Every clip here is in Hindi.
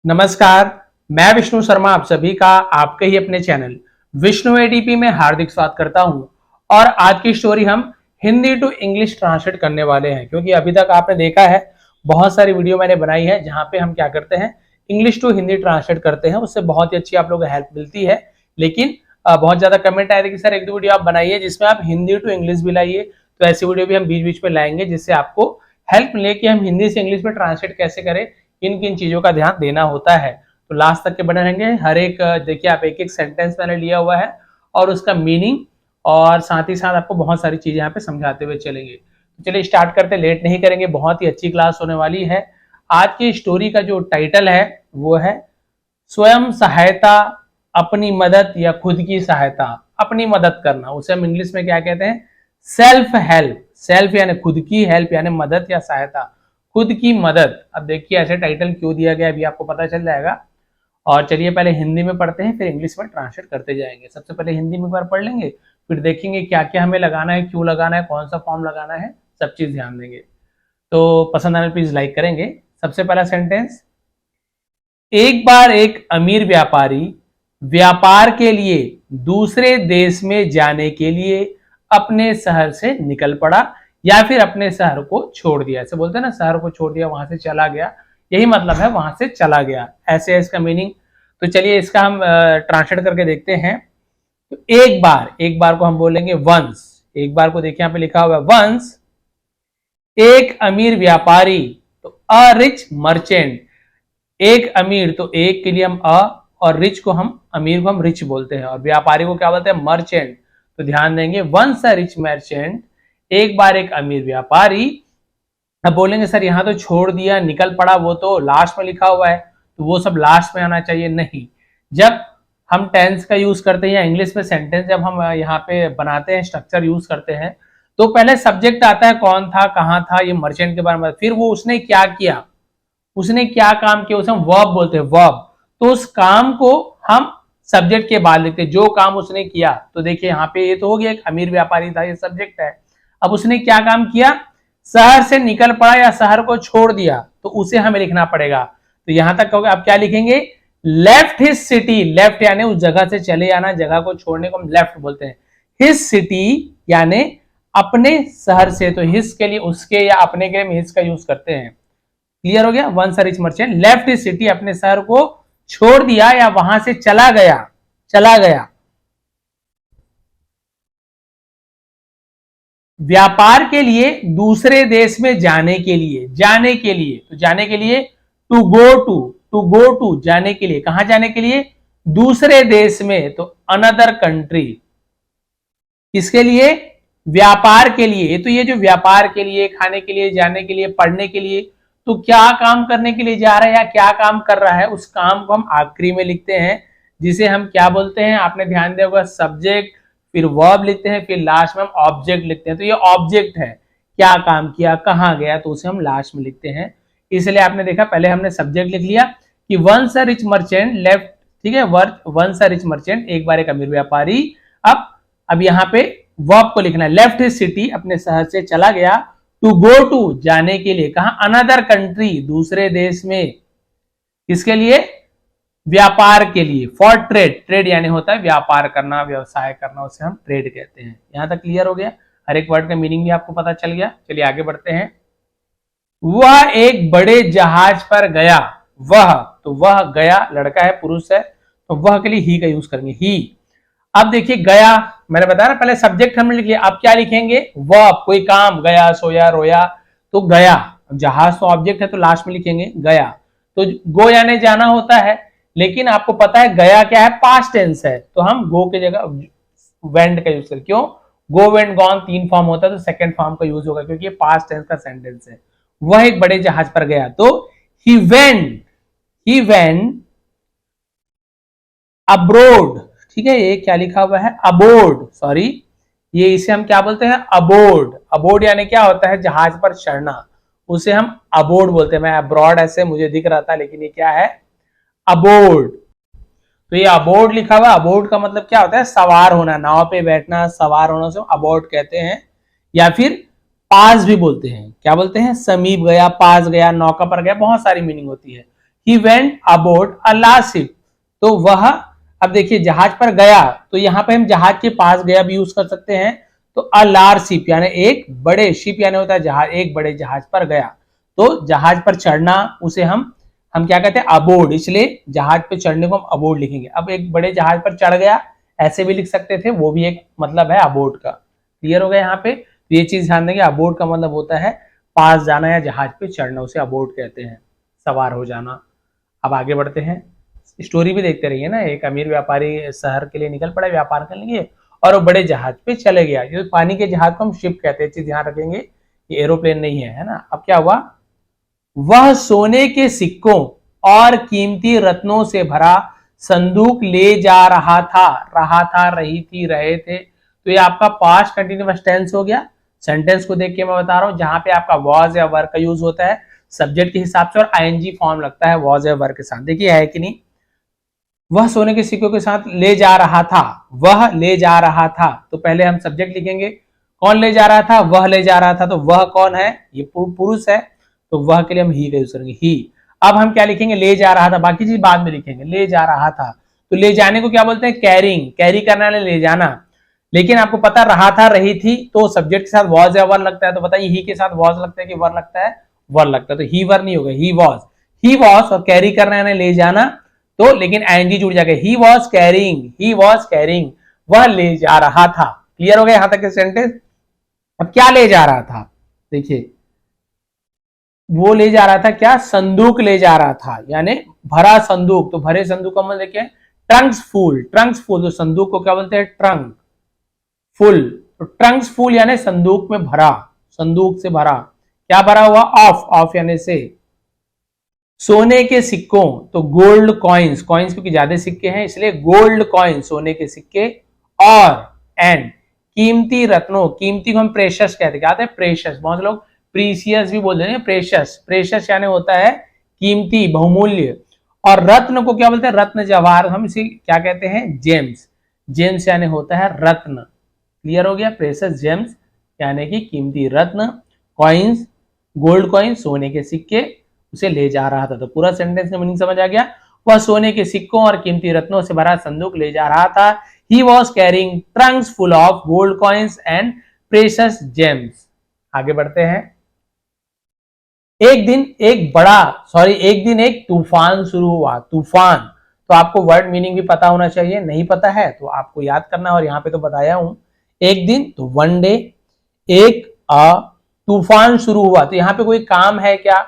नमस्कार, मैं विष्णु शर्मा आप सभी का आपके ही अपने चैनल विष्णु एडीपी में हार्दिक स्वागत करता हूं। और आज की स्टोरी हम हिंदी टू इंग्लिश ट्रांसलेट करने वाले हैं, क्योंकि अभी तक आपने देखा है बहुत सारी वीडियो मैंने बनाई है जहां पे हम क्या करते हैं, इंग्लिश टू हिंदी ट्रांसलेट करते हैं। उससे बहुत ही अच्छी आप लोगों को हेल्प मिलती है। लेकिन बहुत ज्यादा कमेंट आए थे कि सर एक दो वीडियो आप बनाइए जिसमें आप हिंदी टू इंग्लिश भी लाइए। तो ऐसी वीडियो भी हम बीच बीच में लाएंगे जिससे आपको हेल्प मिले कि हम हिंदी से इंग्लिश में ट्रांसलेट कैसे करें, किन किन चीजों का ध्यान देना होता है। तो लास्ट तक के बने रहेंगे। हर एक देखिए आप एक एक सेंटेंस मैंने लिया हुआ है और उसका मीनिंग और साथ ही साथ आपको बहुत सारी चीजें यहाँ पे समझाते हुए चलेंगे। तो चलिए स्टार्ट करते, लेट नहीं करेंगे। बहुत ही अच्छी क्लास होने वाली है। आज की स्टोरी का जो टाइटल है वो है स्वयं सहायता, अपनी मदद या खुद की सहायता। अपनी मदद करना, उसे हम इंग्लिश में क्या कहते हैं, सेल्फ हेल्प। सेल्फ यानी खुद की, हेल्प यानी मदद या सहायता, खुद की मदद। अब देखिए ऐसे टाइटल क्यों दिया गया अभी आपको पता चल जाएगा। और चलिए पहले हिंदी में पढ़ते हैं, फिर इंग्लिश में ट्रांसलेट करते जाएंगे। सबसे पहले हिंदी में एक बार पढ़ लेंगे, फिर देखेंगे क्या क्या हमें लगाना है, क्यों लगाना है, कौन सा फॉर्म लगाना है, सब चीज ध्यान देंगे। तो पसंद आने प्लीज लाइक करेंगे। सबसे पहला सेंटेंस, एक बार एक अमीर व्यापारी व्यापार के लिए दूसरे देश में जाने के लिए अपने शहर से निकल पड़ा, या फिर अपने शहर को छोड़ दिया। ऐसे बोलते हैं ना, शहर को छोड़ दिया, वहां से चला गया, यही मतलब है वहां से चला गया, ऐसे है इसका मीनिंग। तो चलिए इसका हम ट्रांसलेट करके देखते हैं। तो एक बार को हम बोलेंगे वंस। एक बार को देखिए यहाँ पे लिखा हुआ है वंस एक अमीर व्यापारी, तो अ रिच मर्चेंट। एक अमीर, तो एक के लिए हम अ, और रिच को हम, अमीर को हम रिच बोलते हैं, और व्यापारी को क्या बोलते हैं, मर्चेंट। तो ध्यान देंगे, वंस अ रिच मर्चेंट, एक बार एक अमीर व्यापारी। अब बोलेंगे सर यहाँ तो छोड़ दिया, निकल पड़ा, वो तो लास्ट में लिखा हुआ है, तो वो सब लास्ट में आना चाहिए। नहीं, जब हम टेंस का यूज करते हैं या इंग्लिश में सेंटेंस जब हम यहाँ पे बनाते हैं, स्ट्रक्चर यूज करते हैं, तो पहले सब्जेक्ट आता है, कौन था, कहाँ था, ये मर्चेंट के बारे में, फिर वो उसने क्या किया, उसने क्या काम किया, उसे हम वर्ब बोलते हैं, वर्ब। तो उस काम को हम सब्जेक्ट के बाद लिखते हैं, जो काम उसने किया। तो देखिए यहाँ पे ये तो हो गया, एक अमीर व्यापारी था, ये सब्जेक्ट है। अब उसने क्या काम किया, शहर से निकल पड़ा या शहर को छोड़ दिया, तो उसे हमें लिखना पड़ेगा। तो यहां तक कहोगे, आप क्या लिखेंगे, लेफ्ट हिज सिटी। लेफ्ट यानी उस जगह से चले आना, जगह को छोड़ने को हम लेफ्ट बोलते हैं। हिज सिटी यानी अपने शहर से, तो हिज के लिए उसके या अपने के लिए हिज का यूज करते हैं। क्लियर हो गया। Once a rich merchant left his city, अपने शहर को छोड़ दिया या वहां से चला गया, चला गया। व्यापार के लिए दूसरे देश में जाने के लिए, जाने के लिए, तो जाने के लिए to go to, to go to जाने के लिए, कहां जाने के लिए, दूसरे देश में, तो अनदर कंट्री। किसके लिए, व्यापार के लिए। तो ये जो व्यापार के लिए, खाने के लिए, जाने के लिए, पढ़ने के लिए, तो क्या काम करने के लिए जा रहा है या क्या काम कर रहा है, उस काम को हम आखिरी में लिखते हैं, जिसे हम क्या बोलते हैं, आपने ध्यान दिया होगा, सब्जेक्ट, फिर वर्ब लिखते हैं, फिर लास्ट में हम ऑब्जेक्ट लिखते हैं। तो ये ऑब्जेक्ट है, क्या काम किया, कहां गया, तो उसे हम लास्ट में लिखते हैं। इसलिए आपने देखा, पहले हमने सब्जेक्ट लिख लिया कि once a rich merchant left, ठीक है, वंस अ रिच मर्चेंट, एक बार एक अमीर व्यापारी। अब यहाँ पे वर्ब को लिखना है, लेफ्ट हिज सिटी, अपने शहर से चला गया, टू गो टू जाने के लिए, कहा, अनदर कंट्री, दूसरे देश में। किसके लिए, व्यापार के लिए, फॉर ट्रेड। ट्रेड यानी होता है व्यापार करना, व्यवसाय करना, उसे हम ट्रेड कहते हैं। यहां तक क्लियर हो गया, हर एक वर्ड का मीनिंग भी आपको पता चल गया। चलिए आगे बढ़ते हैं। वह एक बड़े जहाज पर गया, वह, तो वह गया, लड़का है, पुरुष है, तो वह के लिए ही का यूज करेंगे, ही। अब देखिए गया, मैंने बताया ना पहले सब्जेक्ट हमने लिख लिया, अब क्या लिखेंगे, वर्ब, कोई काम, गया, सोया, रोया, तो गया। जहाज तो ऑब्जेक्ट है, तो लास्ट में लिखेंगे गया। तो गो यानी जाना होता है, लेकिन आपको पता है गया क्या है, पास्ट टेंस है, तो हम गो की जगह वेंट का यूज करें। क्यों, गो वेंट गॉन तीन फॉर्म होता है, तो सेकंड फॉर्म का यूज होगा, क्योंकि ये पास्ट टेंस का सेंटेंस है। वह एक बड़े जहाज पर गया, तो ही वेंट अब्रोड, ठीक है, ये क्या लिखा हुआ है, अबोर्ड, सॉरी, ये इसे हम क्या बोलते हैं, अबोर्ड। अबोर्ड यानी क्या होता है, जहाज पर चढ़ना, उसे हम अबोर्ड बोलते हैं। मैं अब्रॉड ऐसे मुझे दिख रहा था, लेकिन ये क्या है, अबोर्ड। तो ये अबोर्ड लिखा हुआ, अबोर्ड का मतलब क्या होता है, सवार होना, नाव पे बैठना, सवार होना, से अबोर्ड कहते हैं। या फिर पास भी बोलते हैं, क्या बोलते हैं, समीप गया, पास गया, नौका पर गया, बहुत सारी मीनिंग होती है। He went aboard a large ship, तो वह, अब देखिए जहाज पर गया, तो यहां पे हम जहाज के पास गया भी यूज कर सकते हैं। तो अ लार्ज शिप यानी एक बड़े, शिप यानी होता है जहाज, एक बड़े जहाज पर गया। तो जहाज पर चढ़ना उसे हम क्या कहते हैं, अबोर्ड, इसलिए जहाज पे चढ़ने को हम अबोर्ड लिखेंगे। अब एक बड़े जहाज पर चढ़ गया ऐसे भी लिख सकते थे, वो भी एक मतलब है अबोर्ड का। क्लियर हो गया यहाँ पे? तो ये चीज ध्यान देंगे, अबोर्ड का मतलब होता है पास जाना या जहाज पे चढ़ना, उसे अबोर्ड कहते हैं, सवार हो जाना। अब आगे बढ़ते हैं, स्टोरी भी देखते रहिए ना। एक अमीर व्यापारी शहर के लिए निकल पड़ा व्यापार करने के लिए, और वो बड़े जहाज पे चले गया। ये पानी के जहाज को हम शिप कहते हैं, चीज ध्यान रखेंगे, ये एरोप्लेन नहीं है ना। अब क्या हुआ, वह सोने के सिक्कों और कीमती रत्नों से भरा संदूक ले जा रहा था, रही थी, रहे थे। तो ये आपका पास्ट कंटिन्यूअस टेंस हो गया। सेंटेंस को देख के मैं बता रहा हूं, जहां पे आपका वॉज या वर का यूज होता है सब्जेक्ट के हिसाब से, और आईएनजी फॉर्म लगता है वॉज या वर के साथ। देखिए है कि नहीं, वह सोने के सिक्कों के साथ ले जा रहा था, वह ले जा रहा था, तो पहले हम सब्जेक्ट लिखेंगे, कौन ले जा रहा था, वह ले जा रहा था। तो वह कौन है, ये पुरुष है, तो वह के लिए हम ही का यूज करेंगे, ही। अब हम क्या लिखेंगे, ले जा रहा था, बाकी चीज बाद में लिखेंगे। ले जा रहा था, तो ले जाने को क्या बोलते हैं, कैरिंग, कैरी करना, ले जाना। लेकिन आपको पता रहा था, रही थी, तो सब्जेक्ट के साथ वॉज या वर लगता है। तो बताइए ही के साथ वॉज लगता है कि वर लगता है, वर लगता है। तो ही वर नहीं होगा, ही वॉज, ही वॉज, और कैरी करना है ले जाना, तो लेकिन आईएनजी जुड़ जाएगा, he was carrying, he was carrying, वह ले जा रहा था। क्लियर हो गया यहां तक के सेंटेंस? अब क्या ले जा रहा था, देखिए वो ले जा रहा था क्या, संदूक ले जा रहा था, यानी भरा संदूक। तो भरे संदूक का मतलब देखिए ट्रंक्स फुल, ट्रंक्स फुल, तो संदूक को क्या बोलते हैं, ट्रंक फुल। तो ट्रंक्स फुल यानी संदूक में भरा, संदूक से भरा, क्या भरा हुआ, ऑफ, ऑफ यानी से। सोने के सिक्कों, तो गोल्ड कॉइन्स, कॉइन्स क्योंकि ज्यादा सिक्के हैं इसलिए गोल्ड कॉइन, सोने के सिक्के, और एंड कीमती रत्नों, कीमती को हम प्रेशस कहते हैं, क्या कहते हैं, प्रेशस। बहुत लोग प्रीसियस भी बोल देंगे, प्रेशस, प्रेशस यानी होता है कीमती, बहुमूल्य। और रत्न को क्या बोलते हैं, रत्न जवाहर, हम इसे क्या कहते हैं, जेम्स, जेम्स यानी होता है रत्न। क्लियर हो गया, प्रेशस जेम्स यानी कि कीमती रत्न, कॉइन्स, गोल्ड कॉइन, सोने के सिक्के, उसे ले जा रहा था। तो पूरा सेंटेंस का मीनिंग समझ आ गया, वह सोने के सिक्कों और कीमती रत्नों से भरा संदूक ले जा रहा था। He was carrying trunks full of gold coins and precious gems. आगे बढ़ते हैं, एक दिन एक तूफान शुरू हुआ। तूफान, तो आपको वर्ड मीनिंग भी पता होना चाहिए, नहीं पता है तो आपको याद करना, और यहां पे तो बताया हूं। एक दिन तो वन डे, एक तूफान शुरू हुआ, तो यहां पे कोई काम है क्या,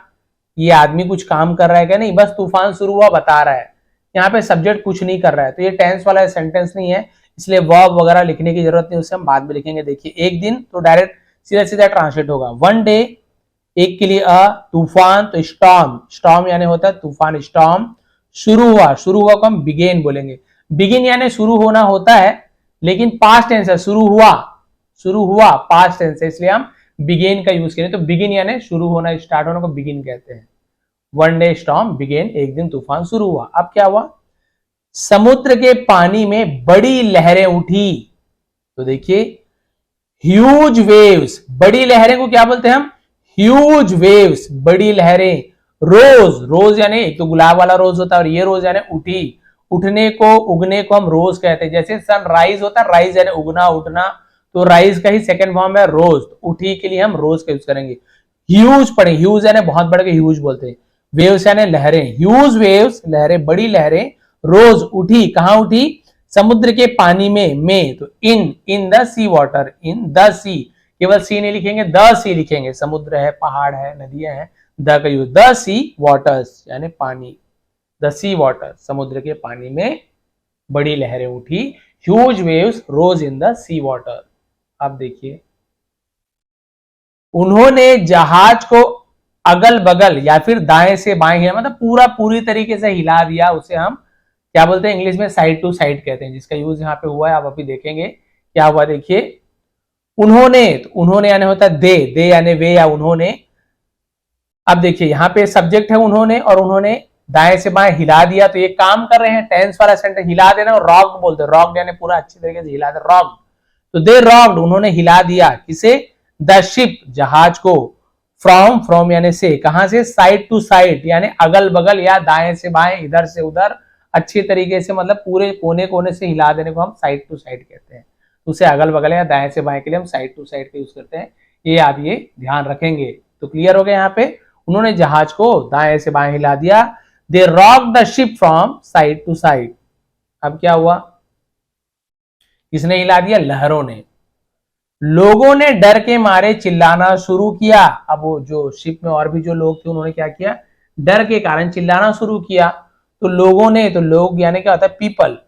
ये आदमी कुछ काम कर रहा है क्या, नहीं, बस तूफान शुरू हुआ बता रहा है। यहाँ पे सब्जेक्ट कुछ नहीं कर रहा है, तो ये टेंस वाला सेंटेंस नहीं है, इसलिए वर्ब वगैरह लिखने की जरूरत नहीं, उसे हम बाद में लिखेंगे। देखिए एक दिन तो डायरेक्ट सीधा सीधा ट्रांसलेट होगा, वन डे, एक के लिए तूफान, तो स्टॉर्म, स्टॉर्म यानी होता है तूफान, स्टॉर्म शुरू हुआ, शुरू हुआ को हम बिगेन बोलेंगे। बिगिन यानी शुरू होना होता है, लेकिन पास्ट टेंस है, शुरू हुआ पास्ट टेंस है, इसलिए हम बिगेन का यूज करें। तो बिगिन यानी शुरू होना, स्टार्ट होने को बिगिन कहते हैं। वन डे स्टॉर्म बिगेन, एक दिन तूफान शुरू हुआ। अब क्या हुआ, समुद्र के पानी में बड़ी लहरें उठी। तो देखिए ह्यूज वेव्स, बड़ी लहरें को क्या बोलते हैं हम, ह्यूज वेव्स, बड़ी लहरें। रोज, रोज यानी एक तो गुलाब वाला रोज होता है, और ये रोज यानी उठी, उठने को, उगने को हम रोज कहते हैं। जैसे सनराइज होता है, राइज यानी उगना, उठना, तो राइज का ही सेकंड फॉर्म है रोज, उठी के लिए हम रोज का यूज करेंगे। ह्यूज पढ़े, ह्यूज यानी बहुत बड़े के ह्यूज बोलते हैं, वेव्स यानी लहरें, ह्यूज वेव्स लहरें, बड़ी लहरें, रोज उठी, कहां उठी, समुद्र के पानी में, तो in the sea water, in the sea, केवल सी नहीं लिखेंगे, द सी लिखेंगे, समुद्र है, पहाड़ है, नदियां हैं, द का यूज, द सी वाटर्स यानी पानी, द सी वाटर, समुद्र के पानी में बड़ी लहरें उठी, huge waves rose in the sea water. अब देखिए उन्होंने जहाज को अगल बगल या फिर दाएं से बाएं हिला, मतलब पूरी तरीके से हिला दिया, उसे हम क्या बोलते हैं, इंग्लिश में साइड टू साइड कहते हैं, जिसका यूज यहाँ पे हुआ है, आप अभी देखेंगे क्या हुआ। देखिए उन्होंने, तो उन्होंने यानी होता है दे यानी वे या उन्होंने। अब देखिए यहाँ पे सब्जेक्ट है उन्होंने, और उन्होंने दाएं से बाएं हिला दिया, तो ये काम कर रहे हैं, टेंस वाला सेंटेंस, हिला देना, और रॉक्ड बोलते हैं, रॉक्ड यानी पूरा अच्छी तरीके से हिला दे, रॉक्ड। तो दे रॉक्ड, उन्होंने हिला दिया, किसे, द शिप, जहाज को, फ्रॉम यानी से, कहां से, साइड टू साइड यानी अगल बगल या दाएं से बाएं, इधर से उधर, अच्छी तरीके से मतलब पूरे कोने कोने से हिला देने को हम साइड टू साइड कहते हैं। उसे अगल बगल या दाएं से बाएं के लिए हम साइड टू साइड का यूज करते हैं। ये आप ये ध्यान रखेंगे। तो क्लियर हो गया, यहाँ पे उन्होंने जहाज को दाएं से बाएं हिला दिया। They rock the ship from side to side. अब क्या हुआ, किसने हिला दिया, लहरों ने। लोगों ने डर के मारे चिल्लाना शुरू किया। अब वो जो शिप में और भी जो लोग थे उन्होंने क्या किया, डर के कारण चिल्लाना शुरू किया। तो लोगों ने, तो लोग यानी क्या होता है, पीपल।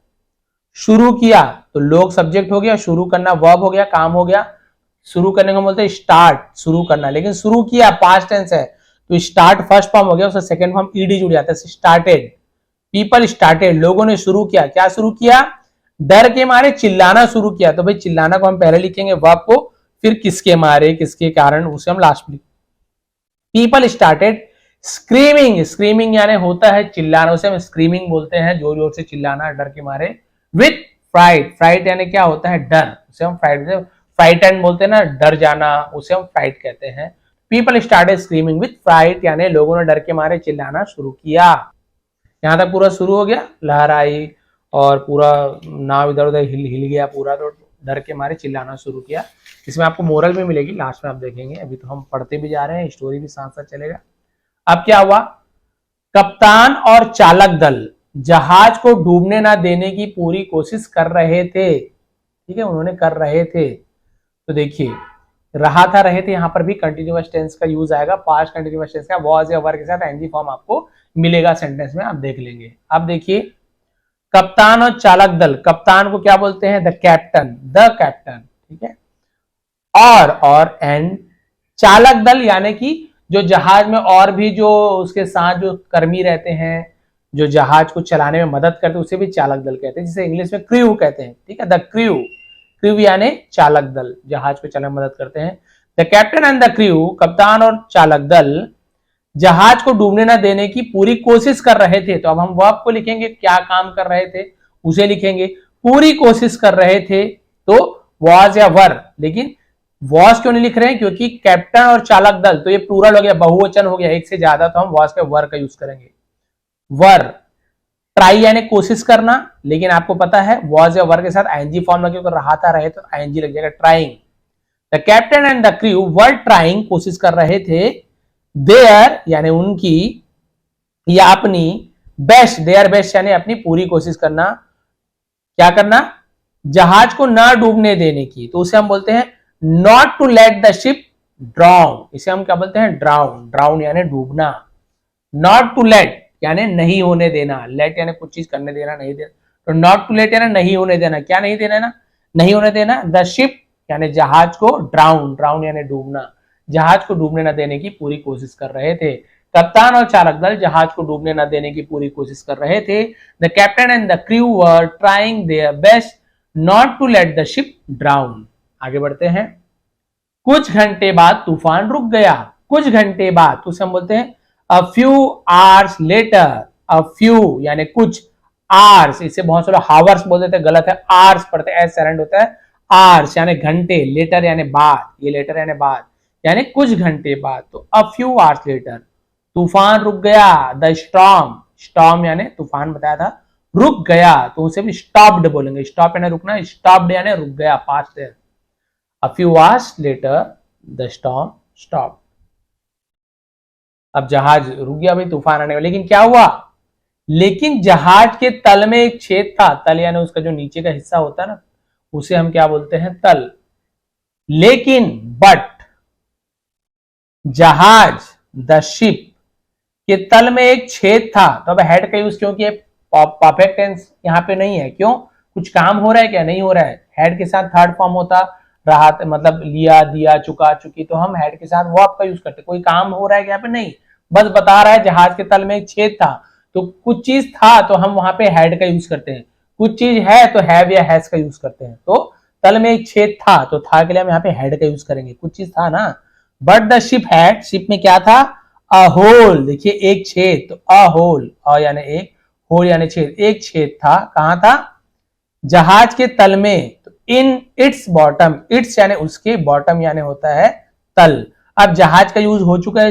शुरू किया तो लोग सब्जेक्ट हो गया, शुरू करना वर्ब हो गया, काम हो गया। शुरू करने को बोलते हैं स्टार्ट, शुरू करना, लेकिन शुरू किया पास्ट टेंस है तो स्टार्ट फर्स्ट फॉर्म हो गया, उसका सेकंड फॉर्म ईडी जुड़ जाता है, स्टार्टेड। पीपल स्टार्टेड, लोगों ने शुरू किया। क्या शुरू किया, डर के मारे चिल्लाना शुरू किया। तो भाई चिल्लाना को हम पहले लिखेंगे वर्ब को, फिर किसके मारे, किसके कारण, उसे हम लास्ट में। पीपल स्टार्टेड स्क्रीमिंग, स्क्रीमिंग यानी होता है चिल्लाना, उसे हम स्क्रीमिंग बोलते हैं, जोर जोर से चिल्लाना डर के मारे। विथ फ्राइट, फ्राइट यानी क्या होता है, डर, उसे हम फ्राइटन बोलते हैं ना, डर जाना, उसे हम फ्राइट कहते हैं। People started screaming with fright यानी लोगों ने डर के मारे चिल्लाना शुरू किया। यहां तक पूरा शुरू हो गया, लहर आई और पूरा नाव इधर उधर हिल गया पूरा, तो डर के मारे चिल्लाना शुरू किया। इसमें आपको मोरल भी मिलेगी, लास्ट में आप देखेंगे। अभी तो हम पढ़ते भी जा रहे हैं, स्टोरी भी साथ साथ चलेगा। अब क्या हुआ, कप्तान और चालक दल जहाज को डूबने ना देने की पूरी कोशिश कर रहे थे। ठीक है, उन्होंने कर रहे थे। तो देखिए रहा था, रहे थे, यहां पर भी कंटिन्यूअस टेंस का यूज आएगा, पास्ट कंटिन्यूअस टेंस का वाज या वर के साथ एनजी फॉर्म आपको मिलेगा सेंटेंस में, आप देख लेंगे। अब देखिए कप्तान और चालक दल, कप्तान को क्या बोलते हैं, द कैप्टन, द कैप्टन। ठीक है, और एंड चालक दल यानी कि जो जहाज में और भी जो उसके साथ जो कर्मी रहते हैं, जो जहाज को चलाने में मदद करते हैं, उसे भी चालक दल कहते हैं, जिसे इंग्लिश में क्रू कहते हैं। ठीक है, द क्रू, क्रू यानी चालक दल, जहाज को चलाने में मदद करते हैं। The captain and the crew, कप्तान और चालक दल जहाज को डूबने न देने की पूरी कोशिश कर रहे थे। तो अब हम वर्ब को लिखेंगे, क्या काम कर रहे थे उसे लिखेंगे। पूरी कोशिश कर रहे थे तो वाज या वर, लेकिन वॉज क्यों नहीं लिख रहे हैं, क्योंकि कैप्टन और चालक दल तो ये प्लूरल हो गया, बहुवचन हो गया, एक से ज्यादा, तो हम वॉज पे वर का यूज करेंगे। वर, ट्राई यानी कोशिश करना, लेकिन आपको पता है वॉज या वर के साथ आईएनजी फॉर्म लगे, तो रहा था रहे तो आईएनजी लग जाएगा, trying. The captain and the crew were trying, कोशिश कर रहे थे, देयर यानी उनकी या अपनी, बेस्ट, देयर बेस्ट यानी अपनी पूरी कोशिश करना, क्या करना, जहाज को ना डूबने देने की। तो उसे हम बोलते हैं not to let the ship drown, इसे हम क्या बोलते हैं, ड्राउन, ड्राउन यानी डूबना। नॉट टू लेट यानी नहीं होने देना, लेट यानी कुछ चीज करने देना, नहीं देना, तो नॉट टू लेट यानी नहीं होने देना, क्या नहीं देना ना, नहीं होने देना, द शिप यानी जहाज को, ड्राउन, ड्राउन यानी डूबना, जहाज को डूबने न देने की पूरी कोशिश कर रहे थे। कप्तान और चालक दल जहाज को डूबने न देने की पूरी कोशिश कर रहे थे। The captain and the crew were trying their best not to let the ship drown. आगे बढ़ते हैं। कुछ घंटे बाद तूफान रुक गया, कुछ घंटे बाद, तो हम बोलते हैं a few hours later, a few यानी कुछ, आवर्स इसे बहुत सारे हावर्स बोल देते हैं, गलत है, आवर्स पढ़ते हैं, साइलेंट होता है, आवर्स यानी घंटे, लेटर यानी बाद, ये लेटर यानी बाद, यानी कुछ घंटे बाद, तो अ फ्यू आवर्स लेटर तूफान रुक गया। द स्टॉर्म, स्टॉर्म यानी तूफान बताया था, रुक गया, तो उसे भी स्टॉप्ड बोलेंगे, स्टॉप यानी रुकना, स्टॉप्ड यानी रुक गया, पास्ट है। A few hours later the storm stop. अब जहाज रुक गया, भाई तूफान आने वाला, लेकिन क्या हुआ, लेकिन जहाज के तल में एक छेद था, तल यानी उसका जो नीचे का हिस्सा होता है ना, उसे हम क्या बोलते हैं, तल। लेकिन बट जहाज, द शिप के तल में एक छेद था, तो अब हेड का यूज, क्योंकि परफेक्ट टेंस यहां पे नहीं है, क्यों, कुछ काम हो रहा है क्या, नहीं हो रहा है, हेड के साथ थर्ड फॉर्म होता, रहा मतलब लिया, दिया, चुका, चुकी, तो हम हेड के साथ वो आपका यूज करते, कोई काम हो रहा है यहाँ पे नहीं, बस बता रहा है जहाज के तल में एक छेद था, तो कुछ चीज था तो हम वहां पे हेड का यूज करते हैं, कुछ चीज है तो हैव या हैज का यूज करते हैं। तो तल में एक छेद था, तो था के लिए हम यहाँ पे हेड का यूज करेंगे, कुछ चीज था ना। But the ship had, ship में क्या था, अ होल, देखिए एक छेद, तो अ होल, अ यानी एक, होल यानी छेद, एक छेद था, कहां था, जहाज के तल में, तो इन इट्स बॉटम, इट्स यानी उसके, बॉटम यानी होता है तल। अब जहाज का यूज हो चुका है,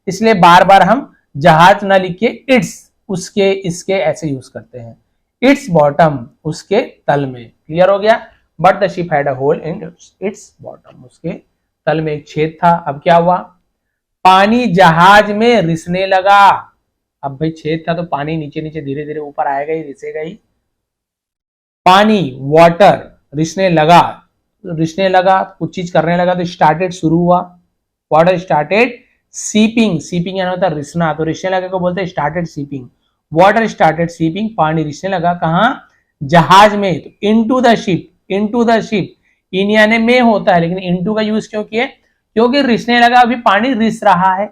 इसलिए बार बार हम जहाज ना लिख के इट्स, उसके, इसके ऐसे यूज करते हैं। इट्स बॉटम, उसके तल में। क्लियर हो गया। But the ship had a hole in its bottom, उसके तल में एक छेद था। अब क्या हुआ, पानी जहाज में रिसने लगा। अब भाई छेद था तो पानी नीचे नीचे धीरे धीरे ऊपर आएगा ही, रिसेगा ही। पानी, वाटर, रिसने लगा, कुछ चीज करने लगा तो स्टार्टेड, शुरू हुआ। वाटर स्टार्टेड सीपिंग, सीपिंग यानी होता है रिसना, तो रिसने लगा को बोलते हैं started seeping. Water started seeping, पानी रिसने लगा कहां, जहाज में। तो into the ship, into the ship, in यानी में होता है, लेकिन इनटू का यूज क्यों किए, क्योंकि रिसने लगा, अभी पानी रिस रहा है।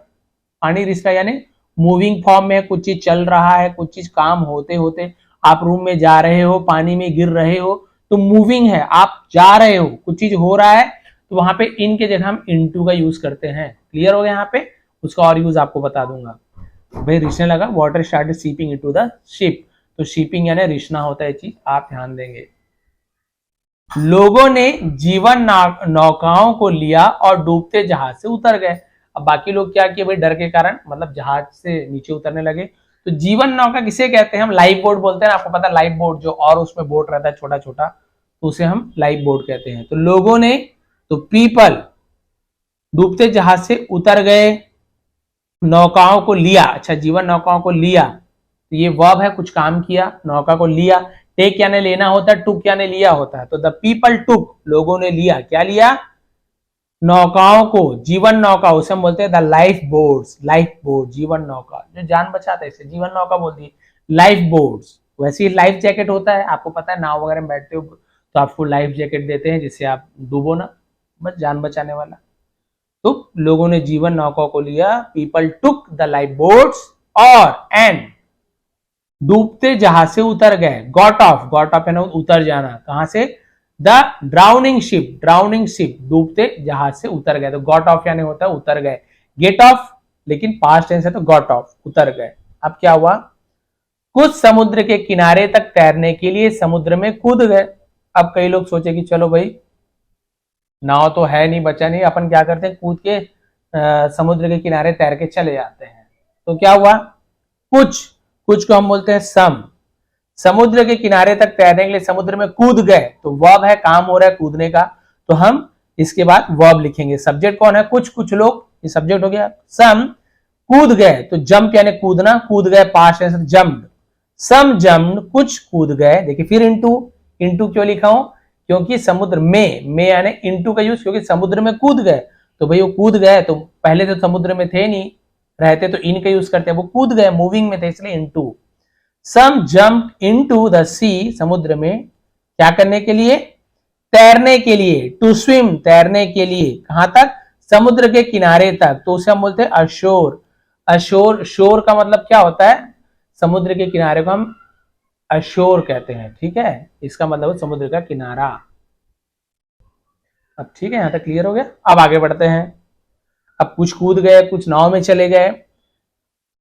पानी रिस रहा यानी मूविंग फॉर्म में, कुछ चीज चल रहा है, कुछ चीज काम होते होते आप रूम में जा रहे हो, पानी में गिर रहे हो, तो मूविंग है, आप जा रहे हो, कुछ चीज हो रहा है, तो वहां पे इन के जगह हम इनटू का यूज करते हैं। क्लियर हो गया। यहाँ पे उसका और यूज आपको बता दूंगा। भाई रिसने लगा, water started seeping into the ship, तो शिपिंग यानी रिसना होता है चीज, आप ध्यान देंगे। लोगों ने जीवन नौकाओं को लिया और डूबते जहाज से उतर गए। अब बाकी लोग क्या किए भाई, डर के कारण मतलब जहाज से नीचे उतरने लगे। तो जीवन नौका किसे कहते हैं, हम लाइफ बोट बोलते हैं। आपको पता है लाइफ बोट, जो और उसमें बोट रहता है छोटा छोटा, तो उसे हम लाइफ बोट कहते हैं। तो लोगों ने, तो पीपल, डूबते जहाज से उतर गए, नौकाओं को लिया। अच्छा, जीवन नौकाओं को लिया, तो ये वर्ब है, कुछ काम किया, नौका को लिया। टेक यानी लेना होता है, टुक यानी लिया होता है। तो द पीपल टुक, लोगों ने लिया, क्या लिया, नौकाओं को, जीवन नौका, उसे हम बोलते हैं the life boats. Life boat, जीवन नौका, जो जान बचाता है इसे जीवन नौका बोलती है, लाइफ बोट्स। वैसे ही लाइफ जैकेट होता है, आपको पता है नाव वगैरह में बैठते हो तो आपको लाइफ जैकेट देते हैं जिससे आप डूबो ना, बस जान बचाने वाला। तो लोगों ने जीवन नौकाओं को लिया, people took the life boats, और एंड डूबते जहाज से उतर गए। गॉट ऑफ, गॉट ऑफ यानी उतर जाना, कहां से, the drowning ship, drowning ship, डूबते जहाज से उतर गए। तो गॉट ऑफ यानी होता है उतर गए, गेट ऑफ, लेकिन पास्ट टेंस है तो गॉट ऑफ, उतर गए। अब क्या हुआ, कुछ समुद्र के किनारे तक तैरने के लिए समुद्र में कूद गए। अब कई लोग सोचे कि चलो भाई नाव तो है नहीं, बचा नहीं, अपन क्या करते हैं, कूद के समुद्र के किनारे तैर के चले जाते हैं। तो क्या हुआ, कुछ को हम बोलते हैं सम, समुद्र के किनारे तक तैरने के लिए समुद्र में कूद गए। तो वर्ब है, काम हो रहा है कूदने का, तो हम इसके बाद वर्ब लिखेंगे। सब्जेक्ट कौन है, कुछ लोग, ये सब्जेक्ट हो गया। सम कूद गए, तो जंप यानी कूदना, कूद गए पास्ट टेंस जंप्ड। सम जंप्ड, कुछ कूद गए। देखिए फिर इनटू क्यों लिखा हूं, क्योंकि समुद्र में यानी इनटू का यूज, क्योंकि समुद्र में कूद गए, तो भाई वो कूद गए, तो पहले तो समुद्र में थे नहीं, रहते तो इन का यूज करते हैं, वो कूद गए, मूविंग में थे, इसलिए into. Some jump into the sea, समुद्र में क्या करने के लिए, तैरने के लिए। टू स्विम, तैरने के लिए, कहां तक, समुद्र के किनारे तक, तो उसे हम बोलते हैं अशोर। अशोर, शोर का मतलब क्या होता है, समुद्र के किनारे को हम अशोर कहते हैं। ठीक है, इसका मतलब है समुद्र का किनारा। अब ठीक है, यहां तक क्लियर हो गया। अब आगे बढ़ते हैं। अब कुछ कूद गए, कुछ नाव में चले गए,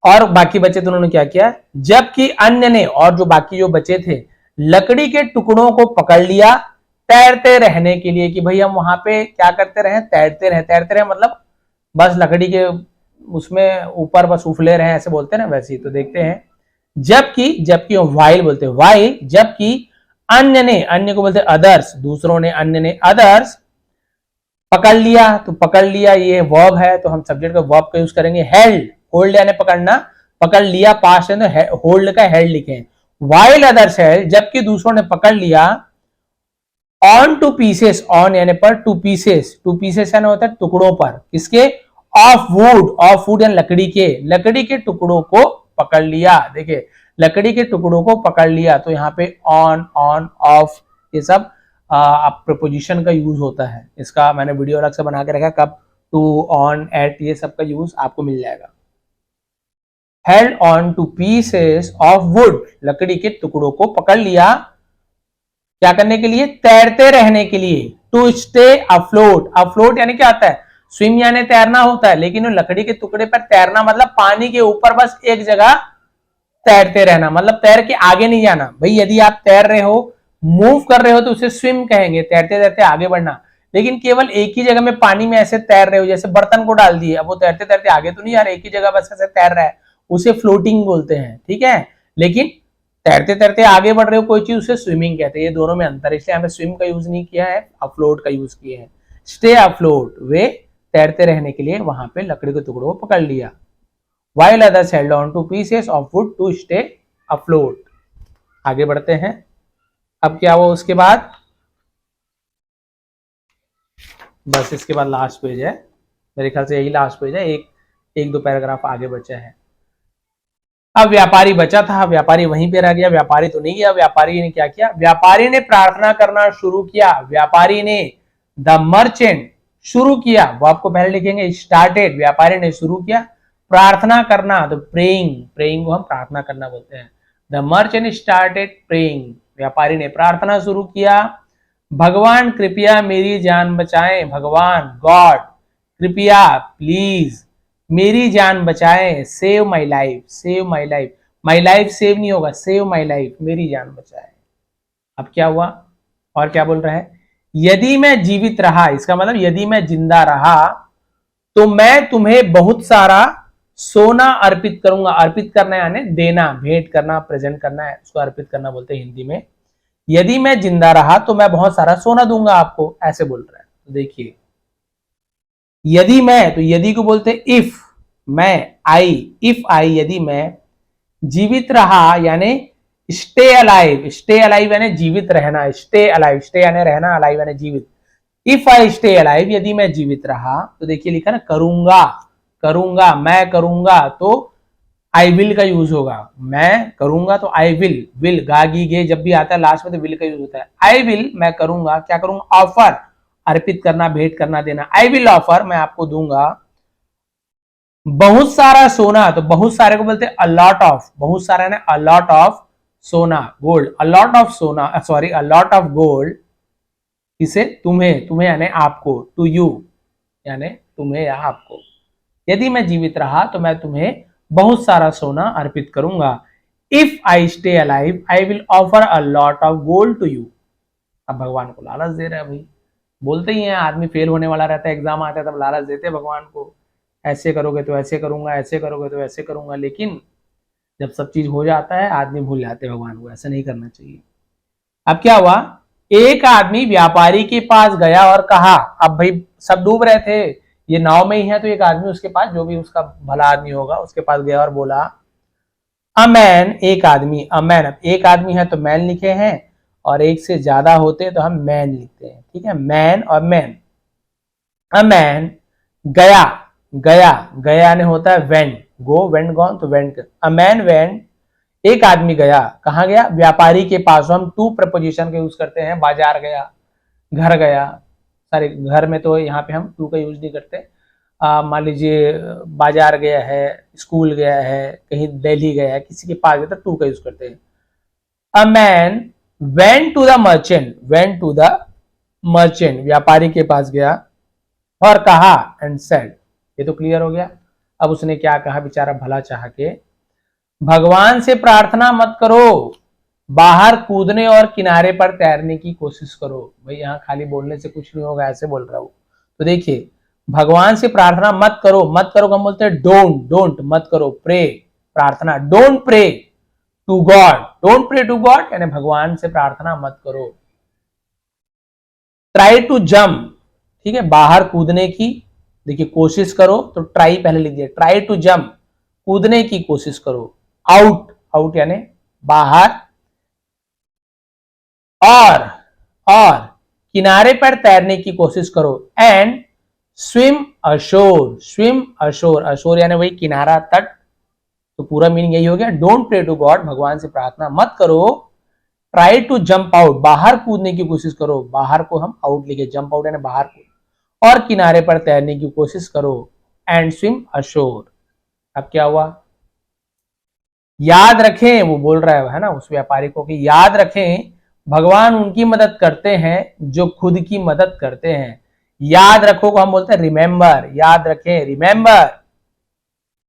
और बाकी बचे तो उन्होंने क्या किया, जबकि अन्य ने, और जो बाकी जो बचे थे, लकड़ी के टुकड़ों को पकड़ लिया तैरते रहने के लिए, कि भाई हम वहां पे क्या करते रहे, तैरते रहे मतलब बस लकड़ी के उसमें ऊपर बस उफले रहे, ऐसे बोलते हैं ना, वैसे ही। तो देखते हैं, जबकि वाइल बोलते हैं, वाइल, जबकि अन्य ने, अन्य को बोलते हैं अदर्स, दूसरों ने, अन्य ने, अदर्स, पकड़ लिया, तो पकड़ लिया ये वर्ब है, तो हम सब्जेक्ट का वर्ब का यूज करेंगे। हेल्ड, होल्ड यानी पकड़ना, पकड़ लिया पास्ट है तो होल्ड का हेल्ड लिखें। वाइल अदर्स हेल्ड, जबकि दूसरों ने पकड़ लिया। ऑन टू पीसेस, ऑन यानी पर, टू पीसेस यानी होता है टुकड़ों पर, किसके, ऑफ वुड यानी लकड़ी के टुकड़ों को पकड़ लिया। देखिए लकड़ी के टुकड़ों को पकड़ लिया, तो यहाँ पे ऑन, ऑफ, ये सब प्रपोजिशन का यूज होता है। इसका मैंने वीडियो अलग से बना के रखा, कब, टू, ऑन, एट, ये सब का यूज आपको मिल जाएगा। Held on two pieces of would, लकड़ी के टुकड़ों को पकड़ लिया, क्या करने के लिए, तैरते रहने के लिए। टू स्टे अफ्लोट, अफ्लोट यानी क्या आता है, स्विम यानी तैरना होता है, लेकिन लकड़ी के टुकड़े पर तैरना मतलब पानी के ऊपर बस एक जगह तैरते रहना, मतलब तैर के आगे नहीं जाना। भाई यदि आप तैर रहे हो, मूव कर रहे हो, तो उसे स्विम कहेंगे, तैरते तैरते आगे बढ़ना। लेकिन केवल एक ही जगह में पानी में ऐसे तैर रहे हो, जैसे बर्तन को डाल दिए, अब वो तैरते तैरते आगे तो नहीं आ रहे, एक ही जगह बस ऐसे तैर रहा है, उसे फ्लोटिंग बोलते हैं, ठीक है। लेकिन तैरते तैरते आगे बढ़ रहे हो कोई चीज, उसे स्विमिंग कहते हैं। ये दोनों में अंतर है, इसलिए हमें स्विम का यूज नहीं किया है, अफ्लोट का यूज किया है। स्टे अफ्लोट, वे तैरते रहने के लिए वहां पे लकड़ी के टुकड़ों को पकड़ लिया। while others held on to pieces of wood to stay afloat। आगे बढ़ते हैं, अब क्या हुआ उसके बाद, बस इसके बाद लास्ट पेज है, मेरे ख्याल से यही लास्ट पेज है, एक दो पैराग्राफ आगे बचा है। अब व्यापारी बचा था, व्यापारी वहीं पे रह गया, व्यापारी तो नहीं गया। व्यापारी ने क्या किया, व्यापारी ने प्रार्थना करना शुरू किया। व्यापारी ने, द मर्चेंट, शुरू किया, वो आपको पहले लिखेंगे स्टार्टेड, व्यापारी ने शुरू किया प्रार्थना करना, तो प्रेइंग, प्रेइंग को हम प्रार्थना करना बोलते हैं। द मर्चेंट स्टार्टेड प्रेइंग, व्यापारी ने प्रार्थना शुरू किया। भगवान कृपया मेरी जान बचाएं, भगवान गॉड, कृपया प्लीज मेरी जान बचाएं, save my life, save my life, my life save नहीं होगा, सेव माई लाइफ, मेरी जान बचाएं। अब क्या हुआ, और क्या बोल रहा है, यदि मैं जीवित रहा, इसका मतलब यदि मैं जिंदा रहा तो मैं तुम्हें बहुत सारा सोना अर्पित करूंगा। अर्पित करना यानी देना, भेंट करना, प्रेजेंट करना है, उसको अर्पित करना बोलते हैं हिंदी में। यदि मैं जिंदा रहा तो मैं बहुत सारा सोना दूंगा आपको, ऐसे बोल रहा है। तो देखिए, यदि मैं, तो यदि को बोलते इफ, मैं, आई, इफ आई, यदि मैं जीवित रहा यानी स्टे अलाइव, स्टे अलाइव यानी जीवित रहना, स्टे अलाइव, स्टे यानी रहना, अलाइव यानी जीवित। इफ आई स्टे अलाइव, यदि मैं जीवित रहा, तो देखिए लिखा ना करूंगा, करूंगा, मैं करूंगा, तो आई विल का यूज होगा। मैं करूंगा तो आई विल, विल गागी गे जब भी आता है लास्ट में तो विल का यूज होता है। आई विल, मैं करूंगा, क्या करूंगा, ऑफर, अर्पित करना, भेंट करना, देना। आई विल ऑफर, मैं आपको दूंगा बहुत सारा सोना, तो बहुत सारे को बोलते हैं अलॉट ऑफ, बहुत सारा ना अलॉट ऑफ सोना, गोल्ड, अलॉट ऑफ सोना, सॉरी अलॉट ऑफ गोल्ड, किसे, तुम्हें, तुम्हें यानी आपको, टू यू यानी तुम्हें या आपको। यदि मैं जीवित रहा तो मैं तुम्हें बहुत सारा सोना अर्पित करूंगा। If I stay alive I will offer a lot of gold to you. अब भगवान को लालच दे रहा है भाई, बोलते ही हैं आदमी फेल होने वाला रहता है, एग्जाम आता है तब लालच देते हैं भगवान को, ऐसे करोगे तो ऐसे करूंगा, ऐसे करोगे तो ऐसे करूंगा। लेकिन जब सब चीज हो जाता है आदमी भूल जाते हैं भगवान को, ऐसा नहीं करना चाहिए। अब क्या हुआ, एक आदमी व्यापारी के पास गया और कहा, अब भाई सब डूब रहे थे, ये नाव में ही है, तो एक आदमी उसके पास, जो भी उसका भला आदमी होगा उसके पास गया और बोला, अ मैन, एक आदमी, अ मैन, एक आदमी है तो मैन लिखे हैं, और एक से ज्यादा होते तो हम मैन लिखते हैं, ठीक है, मैन और मैन। अ मैन गया, गया, गया ने होता है वेंट, गो, वेंट, गॉन, तो वेंट। अ मैन वेंट, एक आदमी गया, कहां गया, व्यापारी के पास। हम टू प्रपोजिशन का यूज करते हैं, बाजार गया, घर गया, सारे घर में तो यहाँ पे हम टू का यूज नहीं करते। मान लीजिए बाजार गया है, स्कूल गया है, कहीं दिल्ली गया है, किसी के पास गया तो टू का यूज करते हैं। A man went to the merchant, went to the merchant, व्यापारी के पास गया और कहा, एंड सेड, ये तो क्लियर हो गया। अब उसने क्या कहा बेचारा भला चाह के, भगवान से प्रार्थना मत करो, बाहर कूदने और किनारे पर तैरने की कोशिश करो। भाई यहाँ खाली बोलने से कुछ नहीं होगा, ऐसे बोल रहा हूं। तो देखिए, भगवान से प्रार्थना मत करो, मत करो हम बोलते हैं डोंट, डोंट मत करो, प्रे प्रार्थना, don't pray to God, don't pray to God यानी भगवान से प्रार्थना मत करो। ट्राई टू जंप, ठीक है, बाहर कूदने की, देखिए कोशिश करो तो ट्राई पहले लिख दिया, ट्राई टू जंप, कूदने की कोशिश करो। आउट, आउट यानी बाहर, और किनारे पर तैरने की कोशिश करो। And swim assure, swim assure, assure यानी वही किनारा, तट, तो पूरा मीनिंग यही हो गया। डोंट प्रे टू गॉड, भगवान से प्रार्थना मत करो। ट्राई टू जंप आउट, बाहर कूदने की कोशिश करो, बाहर को हम आउट लिखे, जंप आउट यानी बाहर कूद, और किनारे पर तैरने की कोशिश करो। And swim assure. अब क्या हुआ, याद रखें, वो बोल रहा है ना उस व्यापारी को कि याद रखें भगवान उनकी मदद करते हैं जो खुद की मदद करते हैं। याद रखो को हम बोलते हैं रिमेंबर, याद रखें, रिमेंबर।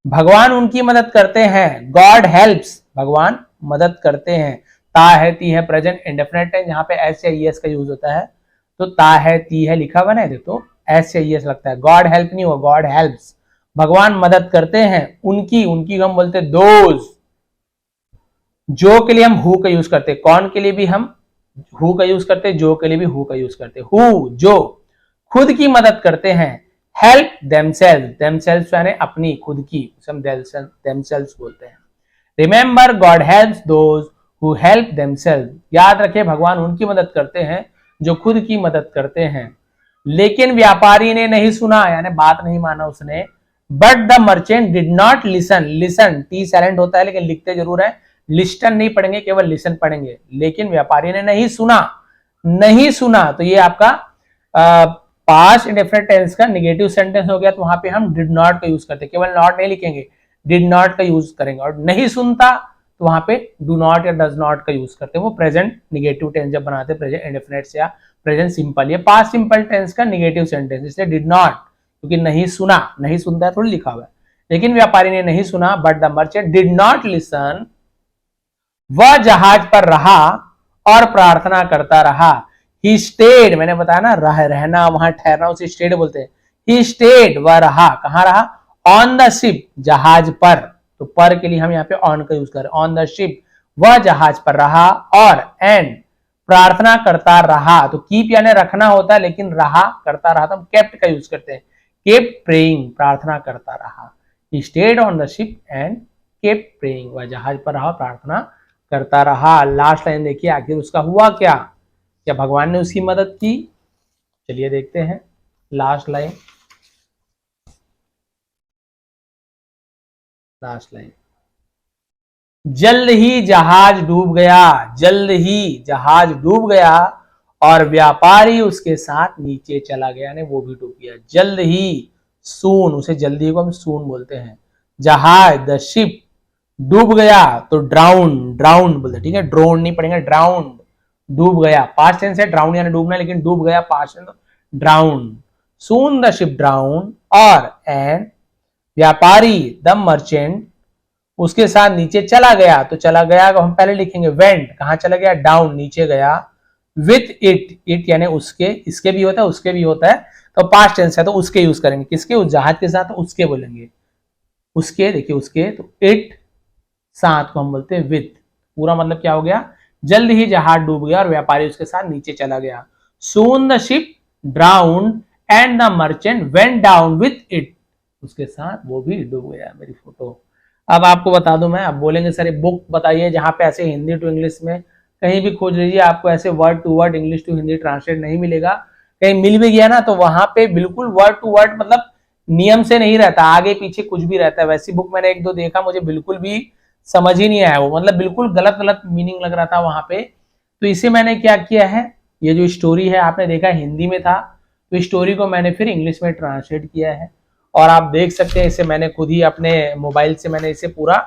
भगवान उनकी मदद करते हैं, गॉड हेल्प्स, भगवान मदद करते हैं। ता है, ती है, प्रेजेंट इंडेफिनिट टेंस, यहाँ पे एस या ईएस का यूज होता है। तो ता है, ती है लिखा हुआ है तो एस चाहिए ऐसा लगता है। गॉड हेल्प नहीं हुआ, गॉड हेल्प्स, भगवान मदद करते हैं उनकी, उनकी हम बोलते हैं दोज। जो के लिए हम हु का यूज करते हैं, कौन के लिए भी हम हु का यूज करते हैं, जो के लिए भी हु का यूज करते हैं। हु जो खुद की मदद करते हैं, हेल्प देमसेल्व्स, देमसेल्व्स यानी अपनी खुद की, हम देमसेल्व्स बोलते हैं। Remember God helps those who help themselves, याद रखें भगवान उनकी मदद करते हैं जो खुद की मदद करते हैं। लेकिन व्यापारी ने नहीं सुना, यानी बात नहीं माना उसने। But the merchant did not listen, listen T silent होता है लेकिन लिखते जरूर है, लिस्टन नहीं पढ़ेंगे, केवल लिसन पढ़ेंगे। लेकिन व्यापारी ने नहीं सुना, नहीं सुना तो ये आपका पास्ट इंडेफिनिट टेंस का नेगेटिव सेंटेंस हो गया, तो वहां पे हम डिड नॉट का यूज करते, केवल नॉट नहीं लिखेंगे, डिड नॉट का यूज करेंगे। और नहीं सुनता तो वहां पे डू नॉट या डज नॉट का यूज करते हैं, वो प्रेजेंट नेगेटिव टेंस जब बनाते हैं, प्रेजेंट इंडेफिनिट या प्रेजेंट सिंपल। ये पास्ट सिंपल टेंस का नेगेटिव सेंटेंस, इसलिए डिड नॉट, क्योंकि नहीं सुना, नहीं सुनता है थोड़ी लिखा हुआ है। लेकिन व्यापारी ने नहीं सुना, but the merchant did not listen, वह जहाज पर रहा और प्रार्थना करता रहा। ही स्टेड, मैंने बताया ना रहना, वहां ठहरना उसे स्टेड बोलते हैं। ही स्टेड, वह रहा, कहां रहा, ऑन द शिप, जहाज पर, तो पर के लिए हम यहाँ पे ऑन का यूज करें, ऑन द शिप, वह जहाज पर रहा, और एंड प्रार्थना करता रहा, तो कीप यानी रखना होता है, लेकिन रहा करता रहा तो हम केप्ट का यूज करते हैं, केप्ट प्रेइंग, प्रार्थना करता रहा। He stayed on the ship and kept praying, वह जहाज पर रहा, प्रार्थना करता रहा। लास्ट लाइन देखिए, आखिर उसका हुआ क्या, क्या भगवान ने उसकी मदद की? चलिए देखते हैं लास्ट लाइन, लास्ट लाइन, जल्द ही जहाज डूब गया, जल्द ही जहाज डूब गया और व्यापारी उसके साथ नीचे चला गया, ने वो भी डूब गया। जल्द ही, सून, उसे जल्दी को हम सून बोलते हैं। जहाज द शिप डूब गया तो ड्राउन, ड्राउन बोलते, ठीक है, ड्रोन नहीं पढ़ेंगे, ड्राउन, डूब गया, पास्ट टेंस है, ड्राउन यानी डूबना, लेकिन डूब गया past tense, drown. Soon the ship drown, और एंड व्यापारी द मर्चेंट उसके साथ नीचे चला गया, तो चला गया को हम पहले लिखेंगे वेंट, कहां चला गया, डाउन, नीचे गया। विथ इट, इट यानी उसके, इसके भी होता है उसके भी होता है, तो पास्ट टेंस है तो उसके यूज करेंगे, किसके, उस जहाज के साथ, तो उसके बोलेंगे, उसके, देखिए उसके, तो इट, साथ को हम बोलते हैं विथ। पूरा मतलब क्या हो गया, जल्द ही जहाज डूब गया और व्यापारी उसके साथ नीचे चला गया। सून the ship drown and the merchant went down with it, उसके साथ वो भी डूब गया। मेरी फोटो, अब आपको बता दूं मैं, अब बोलेंगे सर बुक बताइए जहां पे ऐसे हिंदी टू इंग्लिश में कहीं भी खोज लीजिए, आपको ऐसे word to word English to Hindi translate नहीं मिलेगा। कहीं मिल भी गया ना तो वहां पे बिल्कुल वर्ड टू वर्ड, मतलब नियम से नहीं रहता, आगे पीछे कुछ भी रहता है। वैसी बुक मैंने एक दो देखा, मुझे बिल्कुल भी समझ ही नहीं आया वो, मतलब बिल्कुल गलत गलत मीनिंग लग रहा था वहां पे। तो इसे मैंने क्या किया है, ये जो स्टोरी है आपने देखा हिंदी में था, तो स्टोरी को मैंने फिर इंग्लिश में ट्रांसलेट किया है, और आप देख सकते हैं इसे मैंने खुद ही अपने मोबाइल से मैंने इसे पूरा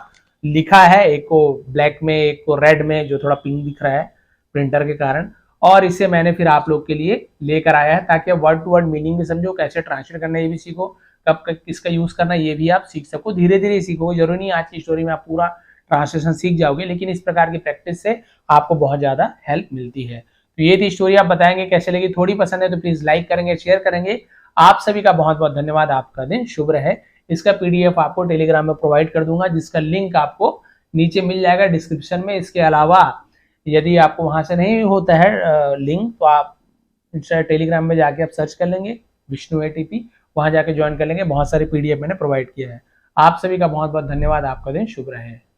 लिखा है, एक को ब्लैक में एक को रेड में, जो थोड़ा पिंक दिख रहा है प्रिंटर के कारण, और इसे मैंने फिर आप लोग के लिए लेकर आया है ताकि वर्ड टू वर्ड मीनिंग भी समझो, कैसे ट्रांसलेट करना ये भी सीखो, कब किसका यूज करना ये भी आप सीख सको, धीरे धीरे सीखो, जरूरी नहीं आज की स्टोरी में आप पूरा ट्रांसलेशन सीख जाओगे, लेकिन इस प्रकार की प्रैक्टिस से आपको बहुत ज्यादा हेल्प मिलती है। तो ये थी स्टोरी, आप बताएंगे कैसे लगी, थोड़ी पसंद है तो प्लीज लाइक करेंगे, शेयर करेंगे। आप सभी का बहुत बहुत धन्यवाद, आपका दिन शुभ रहे। इसका पीडीएफ आपको टेलीग्राम में प्रोवाइड कर दूंगा, जिसका लिंक आपको नीचे मिल जाएगा डिस्क्रिप्शन में। इसके अलावा यदि आपको वहां से नहीं होता है लिंक, तो आप टेलीग्राम में जाके आप सर्च कर लेंगे विष्णु एटीपी, वहां जाके ज्वाइन कर लेंगे, बहुत सारे पीडीएफ मैंने प्रोवाइड किया है। आप सभी का बहुत बहुत धन्यवाद, आपका दिन शुभ रहे।